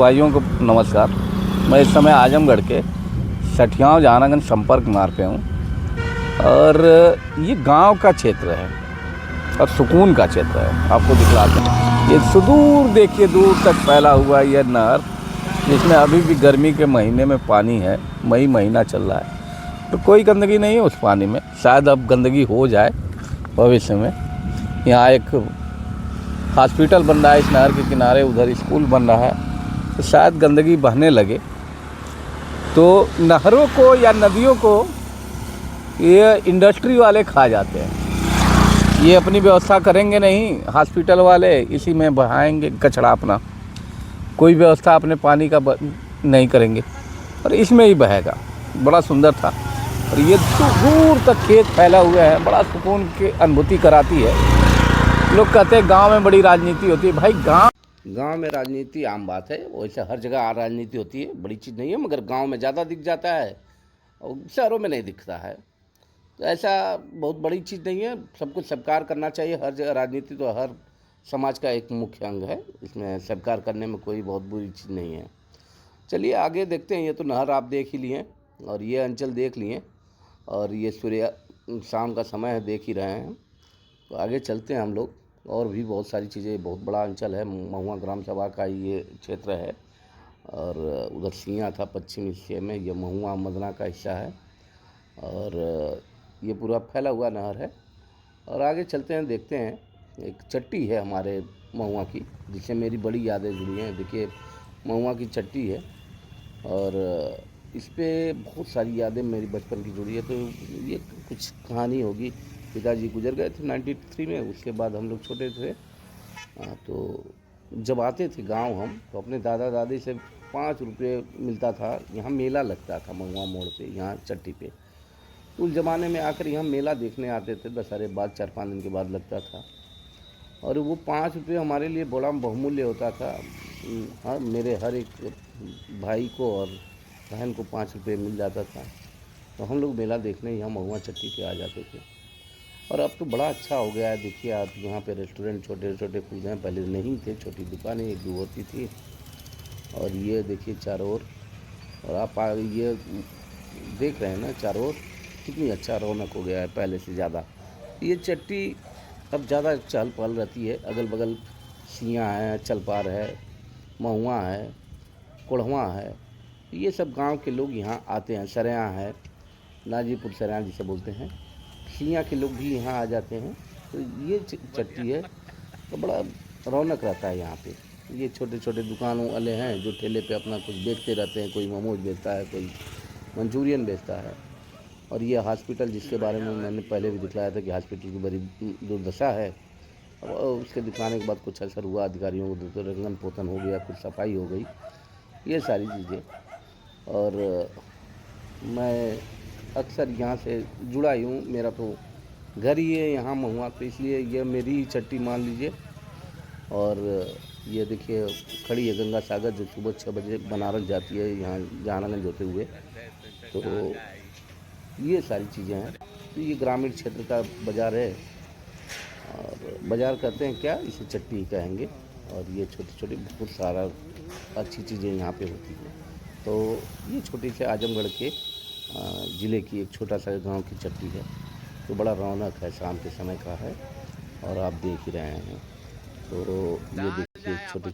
भाइयों को नमस्कार। मैं इस समय आजमगढ़ के सठियाव जहानागंज संपर्क मार्ग पे हूँ और ये गांव का क्षेत्र है और सुकून का क्षेत्र है। आपको दिखलाते हैं, ये सुदूर देखिए, दूर तक फैला हुआ ये नहर, जिसमें अभी भी गर्मी के महीने में पानी है। मई महीना चल रहा है तो कोई गंदगी नहीं है उस पानी में। शायद अब गंदगी हो जाए भविष्य में। यहाँ एक हॉस्पिटल बन रहा है इस नहर के किनारे, उधर स्कूल बन रहा है, तो शायद गंदगी बहने लगे तो नहरों को या नदियों को ये इंडस्ट्री वाले खा जाते हैं। ये अपनी व्यवस्था करेंगे नहीं, हॉस्पिटल वाले इसी में बहाएंगे कचरा अपना, कोई व्यवस्था अपने पानी का नहीं करेंगे और इसमें ही बहेगा। बड़ा सुंदर था और ये दूर तक खेत फैला हुआ है, बड़ा सुकून की अनुभूति कराती है। लोग कहते हैं गांव में बड़ी राजनीति होती है। भाई गांव में राजनीति आम बात है, वैसे हर जगह राजनीति होती है, बड़ी चीज़ नहीं है, मगर गांव में ज़्यादा दिख जाता है और शहरों में नहीं दिखता है। तो ऐसा बहुत बड़ी चीज़ नहीं है, सब कुछ स्वीकार करना चाहिए। हर जगह राजनीति तो हर समाज का एक मुख्य अंग है, इसमें स्वीकार करने में कोई बहुत बुरी चीज़ नहीं है। चलिए आगे देखते हैं। ये तो नहर आप देख ही लिए और ये अंचल देख लिए और ये सूर्य शाम का समय है, देख ही रहे हैं। तो आगे चलते हैं हम लोग, और भी बहुत सारी चीज़ें। बहुत बड़ा अंचल है, महुआ ग्राम सभा का ये क्षेत्र है और उधर सिया था पश्चिमी हिस्से में, ये महुआ मदना का हिस्सा है और ये पूरा फैला हुआ नहर है। और आगे चलते हैं, देखते हैं। एक चट्टी है हमारे महुआ की, जिससे मेरी बड़ी यादें जुड़ी हैं। देखिए महुआ की चट्टी है और इस पर बहुत सारी यादें मेरी बचपन की जुड़ी है। तो ये कुछ कहानी होगी। पिताजी गुजर गए थे 93 में, उसके बाद हम लोग छोटे थे। तो जब आते थे गांव हम, तो अपने दादा दादी से 5 रुपये मिलता था। यहाँ मेला लगता था महुआ मोड़ पे, यहाँ चट्टी पे। उस ज़माने में आकर यहाँ मेला देखने आते थे, दशहरे बाद 4-5 दिन के बाद लगता था और वो 5 रुपये हमारे लिए बड़ा बहुमूल्य होता था। हाँ, मेरे हर एक भाई को और बहन को 5 रुपये मिल जाता था। तो हम लोग मेला देखने यहाँ महुआ चट्टी पे आ जाते थे। और अब तो बड़ा अच्छा हो गया है। देखिए आप, यहाँ पे रेस्टोरेंट छोटे छोटे खुल गए हैं, पहले नहीं थे, छोटी दुकानें 1-2 होती थी। और ये देखिए चारों ओर, और आप ये देख रहे हैं ना चारों ओर, कितनी अच्छा रौनक हो गया है पहले से ज़्यादा। ये चट्टी अब ज़्यादा चहल पहल रहती है। अगल बगल सिया है, चलपार है, महुआ है, कोढ़वा है, ये सब गांव के लोग यहाँ आते हैं। सरेया है, नाजीपुर सरेया जिसे बोलते हैं, सिया के लोग भी यहाँ आ जाते हैं। तो ये चट्टी है तो बड़ा रौनक रहता है यहाँ पे। ये छोटे छोटे दुकानों वाले हैं जो ठेले पे अपना कुछ बेचते रहते हैं। कोई मोमोज बेचता है, कोई मंचूरियन बेचता है। और ये हॉस्पिटल जिसके बारे में मैंने पहले भी दिखलाया था कि हॉस्पिटल की बड़ी दुर्दशा है। अब उसके दिखाने के बाद कुछ असर हुआ अधिकारियों को, तो रंगन पोतन हो गया, कुछ सफाई हो गई, ये सारी चीज़ें। और मैं अक्सर यहाँ से जुड़ा ही हूँ, मेरा तो घर ही है यहाँ महुआ, तो इसलिए ये मेरी ही चट्टी मान लीजिए। और ये देखिए खड़ी है गंगा सागर, जो सुबह 6 बजे बनारस जाती है यहाँ जहानागंज होते हुए। तो ये सारी चीज़ें हैं। तो ये ग्रामीण क्षेत्र का बाज़ार है और बाज़ार कहते हैं क्या, इसे चट्टी ही कहेंगे। और ये छोटी छोटी बहुत सारा अच्छी चीज़ें यहाँ पे होती हैं। तो ये छोटी से आजमगढ़ के ज़िले की एक छोटा सा गांव की चट्टी है। तो बड़ा रौनक है, शाम के समय का है और आप देख ही रहे हैं। तो ये देखिए छोटे